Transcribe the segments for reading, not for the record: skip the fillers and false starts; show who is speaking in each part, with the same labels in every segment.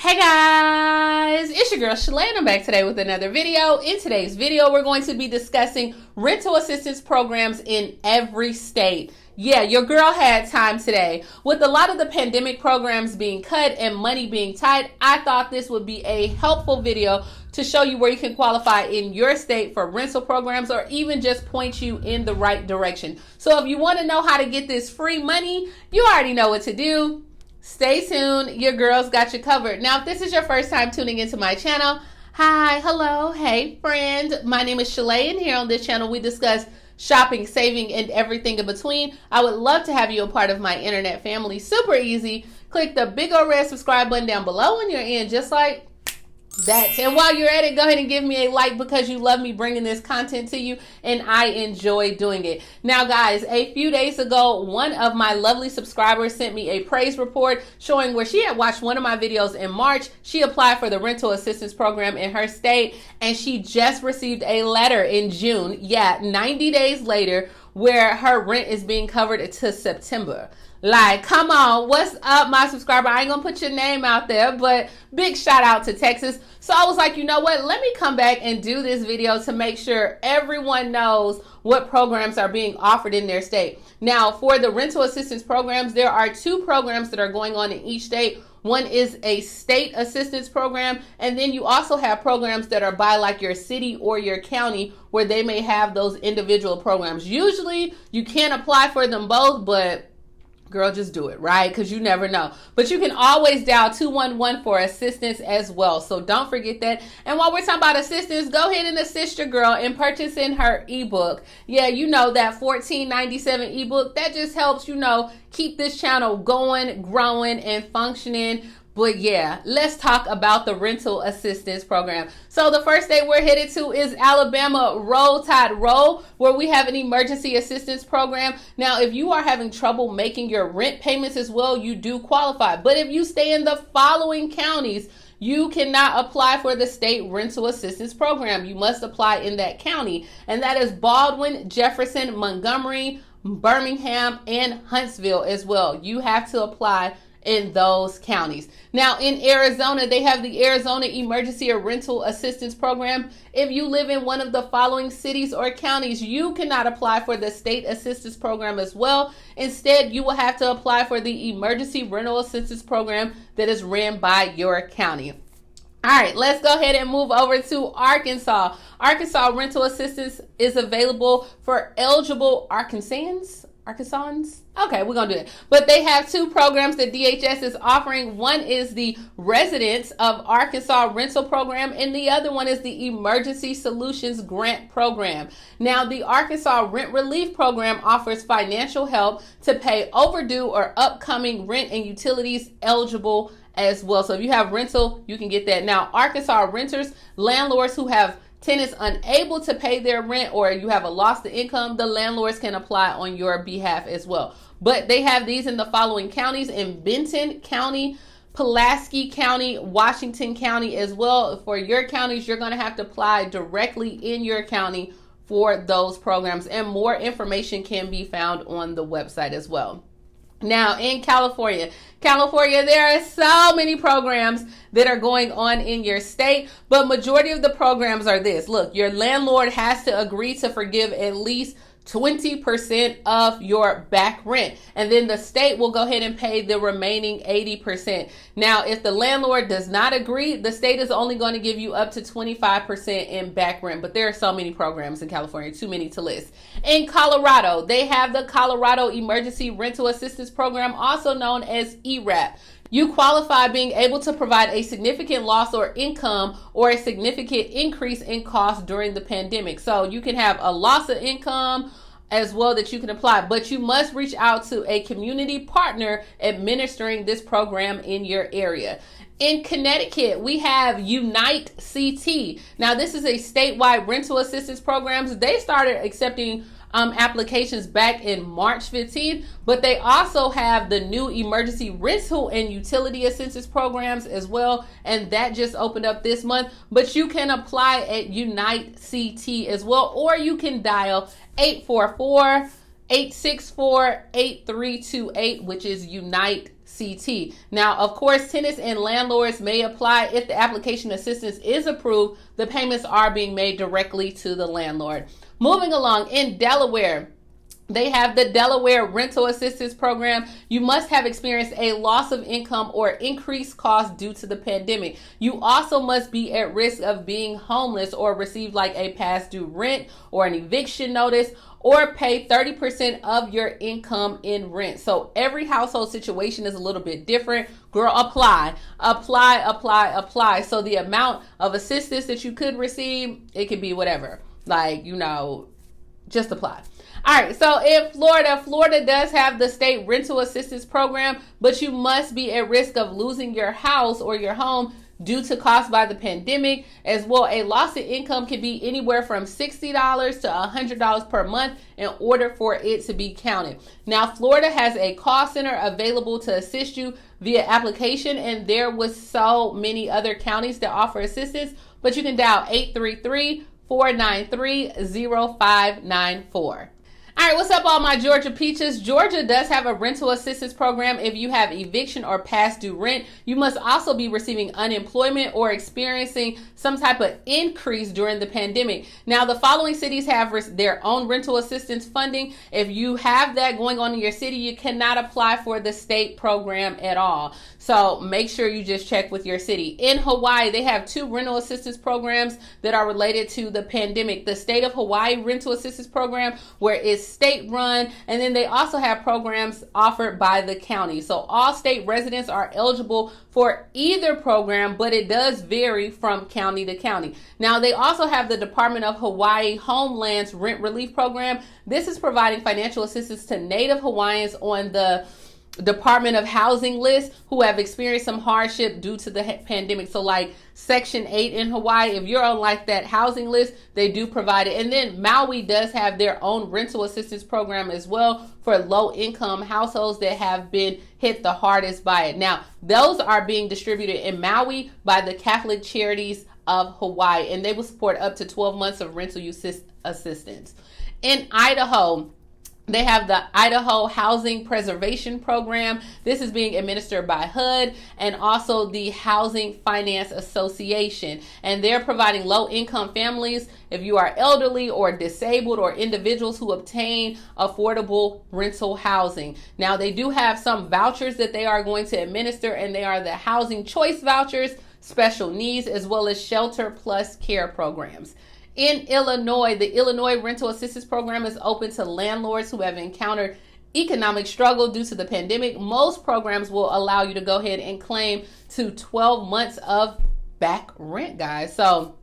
Speaker 1: Hey guys, it's your girl Shalae and I'm back today with another video. In today's video, we're going to be discussing rental assistance programs in every state. Yeah, your girl had time today. With a lot of the pandemic programs being cut and money being tight, I thought this would be a helpful video to show you where you can qualify in your state for rental programs or even just point you in the right direction. So if you want to know how to get this free money, you already know what to do. Stay tuned. Your girl's got you covered. Now, if this is your first time tuning into my channel, hi, hello, hey, friend. My name is Shalae, and here on this channel, we discuss shopping, saving, and everything in between. I would love to have you a part of my internet family. Super easy. Click the big old red subscribe button down below when you're in, just like that. And while you're at it, go ahead and give me a like because you love me bringing this content to you and I enjoy doing it. Now guys, a few days ago, one of my lovely subscribers sent me a praise report showing where she had watched one of my videos in March. She applied for the rental assistance program in her state and she just received a letter in June, 90 days later, where her rent is being covered until September. Like, come on, what's up, my subscriber? I ain't gonna put your name out there, but big shout out to Texas. So I was like, you know what? Let me come back and do this video to make sure everyone knows what programs are being offered in their state. Now, for the rental assistance programs, there are two programs that are going on in each state. One is a state assistance program, and then you also have programs that are by like your city or your county where they may have those individual programs. Usually, you can't apply for them both, but girl, just do it, right? Because you never know. But you can always dial 211 for assistance as well. So don't forget that. And while we're talking about assistance, go ahead and assist your girl in purchasing her ebook. Yeah, you know, that $14.97 ebook, that just helps, you know, keep this channel going, growing, and functioning. But yeah, let's talk about the rental assistance program. So the first state we're headed to is Alabama. Roll Tide Roll, where we have an emergency assistance program. Now, if you are having trouble making your rent payments as well, you do qualify. But if you stay in the following counties, you cannot apply for the state rental assistance program. You must apply in that county. And that is Baldwin, Jefferson, Montgomery, Birmingham, and Huntsville as well. You have to apply in those counties. Now in Arizona, they have the Arizona Emergency Rental Assistance Program. If you live in one of the following cities or counties, you cannot apply for the state assistance program as well. Instead, you will have to apply for the Emergency Rental Assistance Program that is ran by your county. All right, let's go ahead and move over to Arkansas. Arkansas rental assistance is available for eligible Arkansans. Okay, we're gonna do it. But they have two programs that DHS is offering. One is the Residents of Arkansas Rental Program, and the other one is the Emergency Solutions Grant Program. Now, the Arkansas Rent Relief Program offers financial help to pay overdue or upcoming rent and utilities eligible as well. So if you have rental, you can get that. Now, Arkansas renters, landlords who have tenants unable to pay their rent or you have a loss to income, the landlords can apply on your behalf as well. But they have these in the following counties: in Benton County, Pulaski County, Washington County as well. For your counties, you're going to have to apply directly in your county for those programs, and more information can be found on the website as well. Now in California, there are so many programs that are going on in your state, but majority of the programs are this. Look, your landlord has to agree to forgive at least 20% of your back rent, and then the state will go ahead and pay the remaining 80%. Now, if the landlord does not agree, the state is only going to give you up to 25% in back rent. But there are so many programs in California, too many to list. In Colorado, they have the Colorado Emergency Rental Assistance Program, also known as ERAP. You qualify being able to provide a significant loss or income or a significant increase in cost during the pandemic. So you can have a loss of income as well that you can apply, but you must reach out to a community partner administering this program in your area. In Connecticut, we have Unite CT. Now, this is a statewide rental assistance program. They started accepting applications back in March 15th, but they also have the new emergency rental and utility assistance programs as well, and that just opened up this month. But you can apply at Unite CT as well, or you can dial 844-864-8328, which is Unite Now, of course, tenants and landlords may apply. If the application assistance is approved, the payments are being made directly to the landlord. Moving along, in Delaware, they have the Delaware Rental Assistance Program. You must have experienced a loss of income or increased costs due to the pandemic. You also must be at risk of being homeless or receive like a past due rent or an eviction notice, or pay 30% of your income in rent. So every household situation is a little bit different. Girl, apply. So the amount of assistance that you could receive, it could be whatever. Like, just apply. All right, so in Florida does have the state rental assistance program, but you must be at risk of losing your house or your home due to costs by the pandemic. As well, a loss in income can be anywhere from $60 to $100 per month in order for it to be counted. Now, Florida has a call center available to assist you via application, and there was so many other counties that offer assistance, but you can dial 833-493-0594. All right, what's up, all my Georgia peaches? Georgia does have a rental assistance program. If you have eviction or past due rent, you must also be receiving unemployment or experiencing some type of increase during the pandemic. Now, the following cities have their own rental assistance funding. If you have that going on in your city, you cannot apply for the state program at all. So make sure you just check with your city. In Hawaii, they have 2 rental assistance programs that are related to the pandemic. The state of Hawaii rental assistance program, where it's state run, and then they also have programs offered by the county. So all state residents are eligible for either program, but it does vary from county to county. Now, they also have the Department of Hawaii Homelands Rent Relief Program. This is providing financial assistance to Native Hawaiians on the Department of Housing list who have experienced some hardship due to the pandemic. So like Section 8 in Hawaii, if you're on like that housing list, they do provide it. And then Maui does have their own rental assistance program as well for low income households that have been hit the hardest by it. Now, those are being distributed in Maui by the Catholic Charities of Hawaii, and they will support up to 12 months of rental assistance. In Idaho, they have the Idaho Housing Preservation Program. This is being administered by HUD and also the Housing Finance Association. And they're providing low-income families, if you are elderly or disabled or individuals who obtain affordable rental housing. Now, they do have some vouchers that they are going to administer, and they are the Housing Choice Vouchers, Special Needs, as well as Shelter Plus Care programs. In Illinois, the Illinois Rental Assistance Program is open to landlords who have encountered economic struggle due to the pandemic. Most programs will allow you to go ahead and claim to 12 months of back rent, guys. So,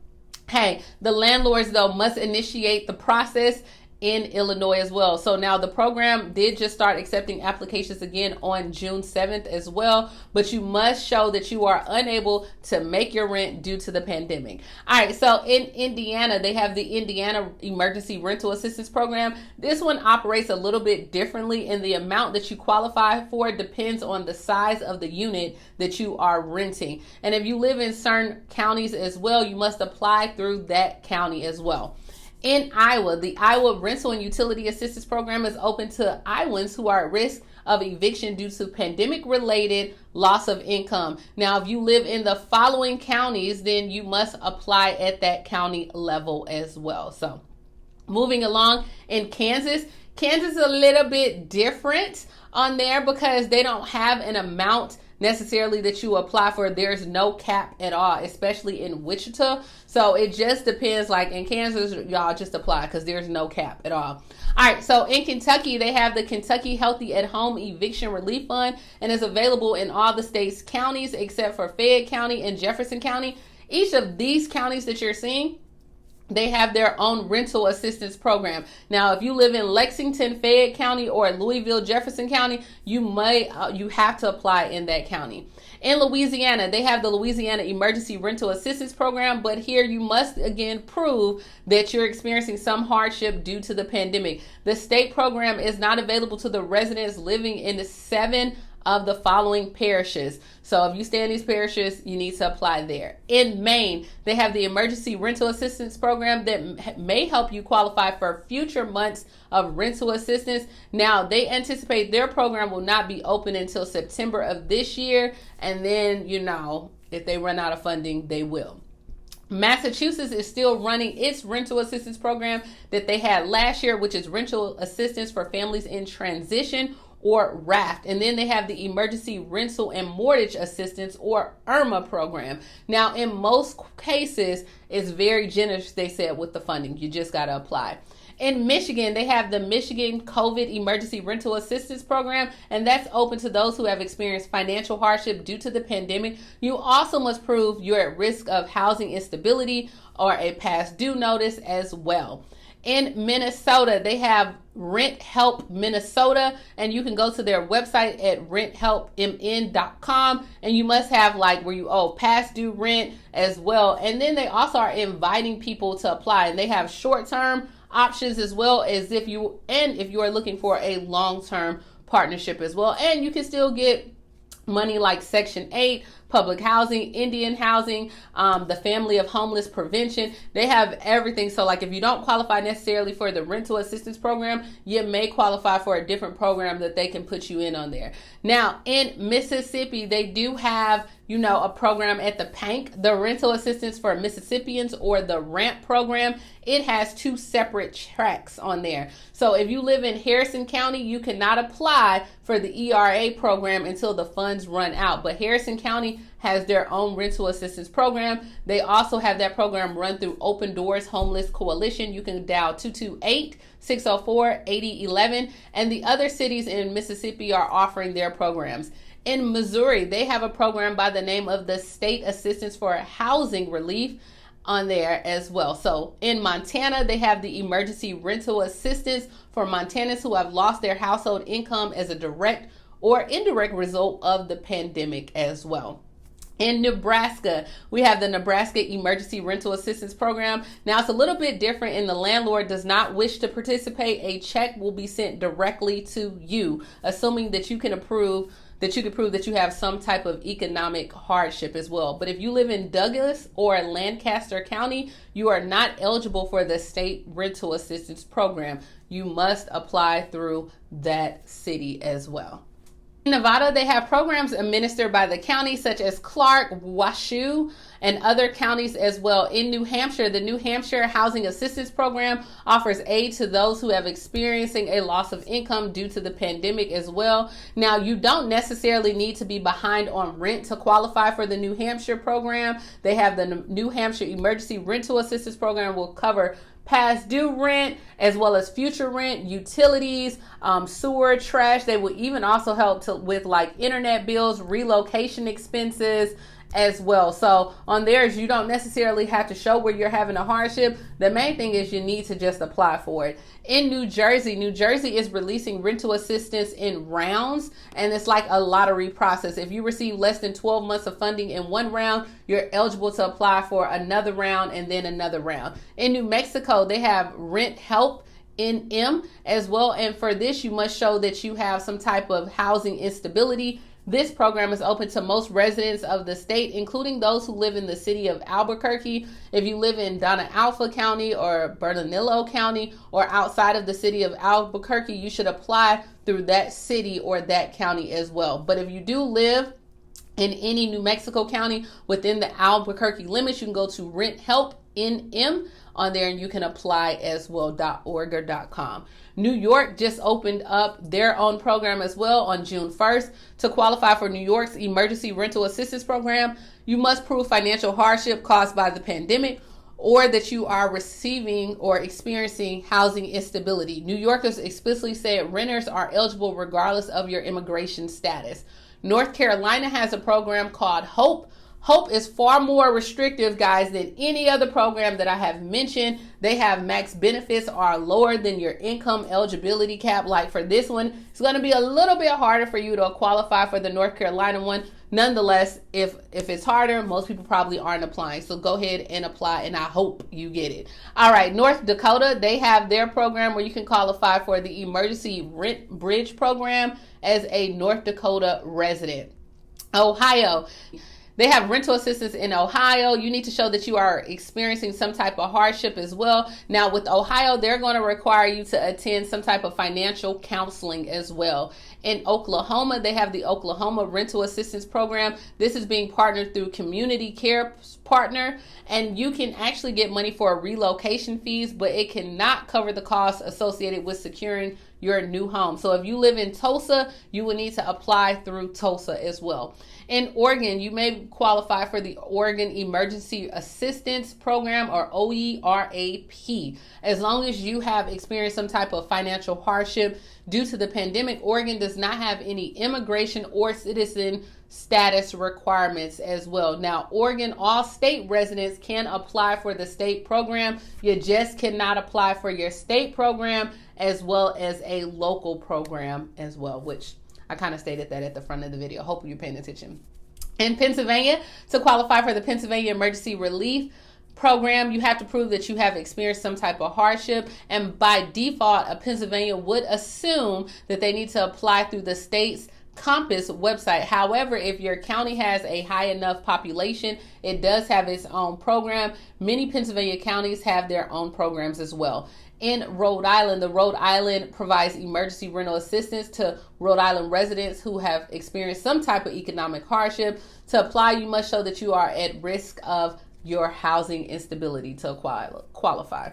Speaker 1: hey, the landlords, though, must initiate the process in Illinois as well. So now the program did just start accepting applications again on June 7th as well, but you must show that you are unable to make your rent due to the pandemic. All right, so in Indiana, they have the Indiana Emergency Rental Assistance Program. This one operates a little bit differently, and the amount that you qualify for depends on the size of the unit that you are renting. And if you live in certain counties as well, you must apply through that county as well. In Iowa, the Iowa Rental and Utility Assistance Program is open to Iowans who are at risk of eviction due to pandemic-related loss of income. Now, if you live in the following counties, then you must apply at that county level as well. So, moving along, in Kansas is a little bit different on there because they don't have an amount necessarily that you apply for. There's no cap at all, especially in Wichita. So it just depends. Like in Kansas, y'all just apply because there's no cap at all. All right, so in Kentucky, they have the Kentucky Healthy at Home Eviction Relief Fund, and is available in all the state's counties except for Fayette County and Jefferson County. Each of these counties that you're seeing, they have their own rental assistance program. Now, if you live in Lexington, Fayette County, or Louisville, Jefferson County, you have to apply in that county. In Louisiana, they have the Louisiana Emergency Rental Assistance Program, but here you must again prove that you're experiencing some hardship due to the pandemic. The state program is not available to the residents living in the 7 of the following parishes. So if you stay in these parishes, you need to apply there. In Maine, they have the Emergency Rental Assistance Program that may help you qualify for future months of rental assistance. Now, they anticipate their program will not be open until September of this year. And then, if they run out of funding, they will. Massachusetts is still running its rental assistance program that they had last year, which is rental assistance for families in transition, or RAFT. And then they have the Emergency Rental and Mortgage Assistance, or IRMA program. Now, in most cases, it's very generous, they said, with the funding. You just got to apply. In Michigan, they have the Michigan COVID Emergency Rental Assistance Program, and that's open to those who have experienced financial hardship due to the pandemic. You also must prove you're at risk of housing instability or a past due notice as well. In Minnesota, they have Rent Help Minnesota, and you can go to their website at renthelpmn.com, and you must have where you owe past due rent as well. And then they also are inviting people to apply, and they have short-term options as well as if you are looking for a long-term partnership as well. And you can still get money like Section 8, public housing, Indian housing, the Family of Homeless Prevention. They have everything. So if you don't qualify necessarily for the rental assistance program, you may qualify for a different program that they can put you in on there. Now, in Mississippi, they do have a program at the PANC, the Rental Assistance for Mississippians, or the RAMP program. It has two separate tracks on there. So if you live in Harrison County, you cannot apply for the ERA program until the funds run out. But Harrison County has their own rental assistance program. They also have that program run through Open Doors Homeless Coalition. You can dial 228-604-8011. And the other cities in Mississippi are offering their programs. In Missouri, they have a program by the name of the State Assistance for Housing Relief on there as well. So in Montana, they have the Emergency Rental Assistance for Montanans who have lost their household income as a direct or indirect result of the pandemic as well. In Nebraska, we have the Nebraska Emergency Rental Assistance Program. Now, it's a little bit different, and the landlord does not wish to participate. A check will be sent directly to you, assuming that you can prove that you have some type of economic hardship as well. But if you live in Douglas or Lancaster County, you are not eligible for the state rental assistance program. You must apply through that city as well. In Nevada, they have programs administered by the county such as Clark, Washoe, and other counties as well. In New Hampshire, the New Hampshire Housing Assistance Program offers aid to those who have experiencing a loss of income due to the pandemic as well. Now, you don't necessarily need to be behind on rent to qualify for the New Hampshire program. They have the New Hampshire Emergency Rental Assistance Program will cover past due rent as well as future rent, utilities, sewer, trash. They will even also help with internet bills, relocation expenses as well. So on theirs, you don't necessarily have to show where you're having a hardship. The main thing is you need to just apply for it. In New Jersey is releasing rental assistance in rounds, and it's like a lottery process. If you receive less than 12 months of funding in one round, you're eligible to apply for another round and then another round. In New Mexico, they have Rent Help NM as well, and for this, you must show that you have some type of housing instability. This program is open to most residents of the state, including those who live in the city of Albuquerque. If you live in Donna Alpha County or Bernalillo County or outside of the city of Albuquerque, you should apply through that city or that county as well. But if you do live in any New Mexico county within the Albuquerque limits, you can go to Rent Help NM on there and you can apply as well, .org or .com. New York just opened up their own program as well on June 1st. To qualify for New York's Emergency Rental Assistance Program, you must prove financial hardship caused by the pandemic or that you are receiving or experiencing housing instability. New Yorkers explicitly said renters are eligible regardless of your immigration status. North Carolina has a program called HOPE. HOPE is far more restrictive, guys, than any other program that I have mentioned. They have max benefits are lower than your income eligibility cap. Like for this one, it's going to be a little bit harder for you to qualify for the North Carolina one. Nonetheless, if it's harder, most people probably aren't applying. So go ahead and apply, and I hope you get it. All right, North Dakota, they have their program where you can qualify for the Emergency Rent Bridge program as a North Dakota resident. Ohio. They have rental assistance in Ohio. You need to show that you are experiencing some type of hardship as well. Now with Ohio, they're going to require you to attend some type of financial counseling as well. In Oklahoma, they have the Oklahoma Rental Assistance Program. This is being partnered through Community Care Partner, and you can actually get money for relocation fees, but it cannot cover the costs associated with securing your new home. So if you live in Tulsa, you will need to apply through Tulsa as well. In Oregon, you may qualify for the Oregon Emergency Assistance Program, or OERAP. As long as you have experienced some type of financial hardship due to the pandemic, Oregon does not have any immigration or citizen status requirements as well. Now, Oregon, all state residents can apply for the state program. You just cannot apply for your state program as well as a local program as well, which I kind of stated that at the front of the video. Hope you're paying attention. In Pennsylvania, to qualify for the Pennsylvania Emergency Relief Program, you have to prove that you have experienced some type of hardship, and by default, Pennsylvania would assume that they need to apply through the state's Compass website. However, if your county has a high enough population, it does have its own program. Many Pennsylvania counties have their own programs as well. In Rhode Island, the Rhode Island provides emergency rental assistance to Rhode Island residents who have experienced some type of economic hardship. To apply, you must show that you are at risk of your housing instability to qualify.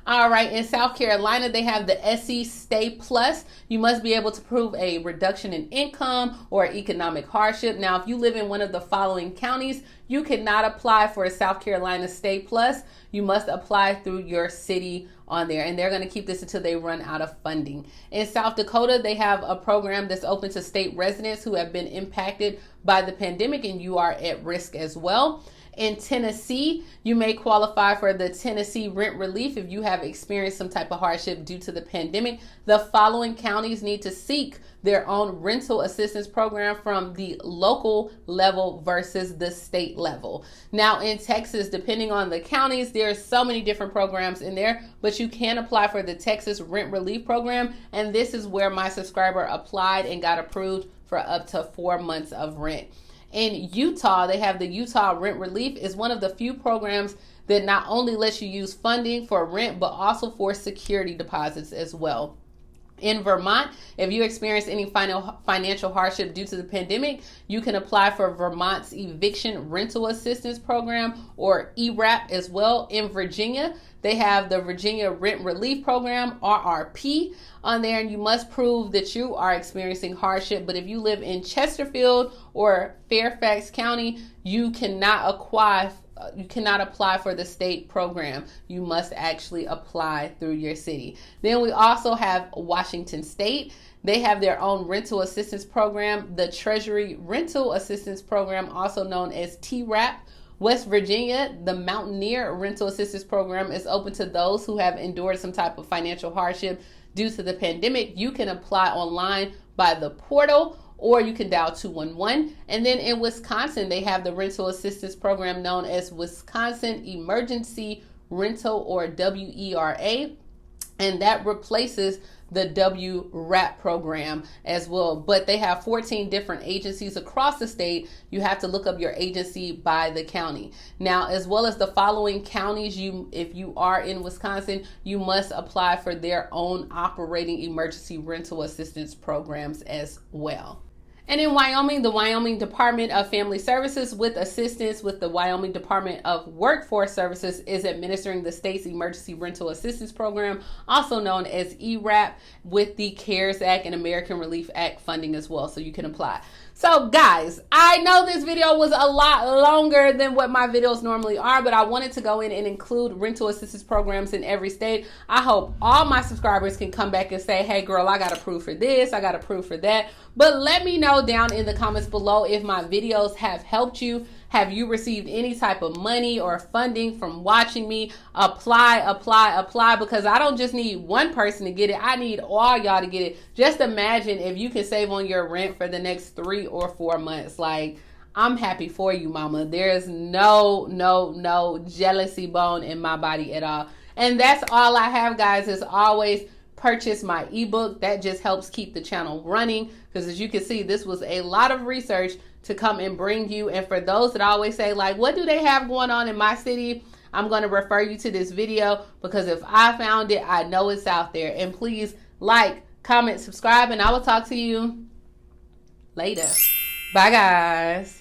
Speaker 1: All right, in South Carolina, they have the SE Stay Plus. You must be able to prove a reduction in income or economic hardship. Now, if you live in one of the following counties, you cannot apply for a South Carolina Stay Plus. You must apply through your city on there, and they're going to keep this until they run out of funding. In South Dakota, they have a program that's open to state residents who have been impacted by the pandemic, and you are at risk as well. In Tennessee, you may qualify for the Tennessee rent relief if you have experienced some type of hardship due to the pandemic. The following counties need to seek their own rental assistance program from the local level versus the state level. Now in Texas, depending on the counties, there's so many different programs in there, but you can apply for the Texas Rent Relief Program, and this is where my subscriber applied and got approved for up to 4 months of rent. In Utah, they have the Utah Rent Relief. Is one of the few programs that not only lets you use funding for rent, but also for security deposits as well. In Vermont, if you experience any financial hardship due to the pandemic, you can apply for Vermont's Eviction Rental Assistance Program, or ERAP, as well. In Virginia, they have the Virginia Rent Relief Program, RRP, on there, and you must prove that you are experiencing hardship. But if you live in Chesterfield or Fairfax County, you cannot apply for the state program. You must actually apply through your city. Then we also have Washington State. They have their own rental assistance program, the Treasury Rental Assistance Program, also known as TRAP. West Virginia, the Mountaineer Rental Assistance Program is open to those who have endured some type of financial hardship due to the pandemic. You can apply online by the portal, or you can dial 211. And then in Wisconsin, they have the rental assistance program known as Wisconsin Emergency Rental, or WERA, and that replaces the WRAP program as well. But they have 14 different agencies across the state. You have to look up your agency by the county. Now, as well as the following counties, if you are in Wisconsin, you must apply for their own operating emergency rental assistance programs as well. And in Wyoming, the Wyoming Department of Family Services, with assistance with the Wyoming Department of Workforce Services, is administering the state's Emergency Rental Assistance Program, also known as ERAP, with the CARES Act and American Relief Act funding as well, so you can apply. So guys, I know this video was a lot longer than what my videos normally are, but I wanted to go in and include rental assistance programs in every state. I hope all my subscribers can come back and say, hey girl, I got approved for this, I got approved for that. But let me know down in the comments below if my videos have helped you. Have you received any type of money or funding from watching me? Apply, because I don't just need one person to get it. I need all y'all to get it. Just imagine if you can save on your rent for the next 3 or 4 months. Like, I'm happy for you, mama. There's no jealousy bone in my body at all. And that's all I have, guys. As always, purchase my ebook. That just helps keep the channel running, because as you can see, this was a lot of research to come and bring you. And for those that always say, like, what do they have going on in my city? I'm going to refer you to this video, because if I found it, I know it's out there. And please like, comment, subscribe, and I will talk to you later. Bye, guys.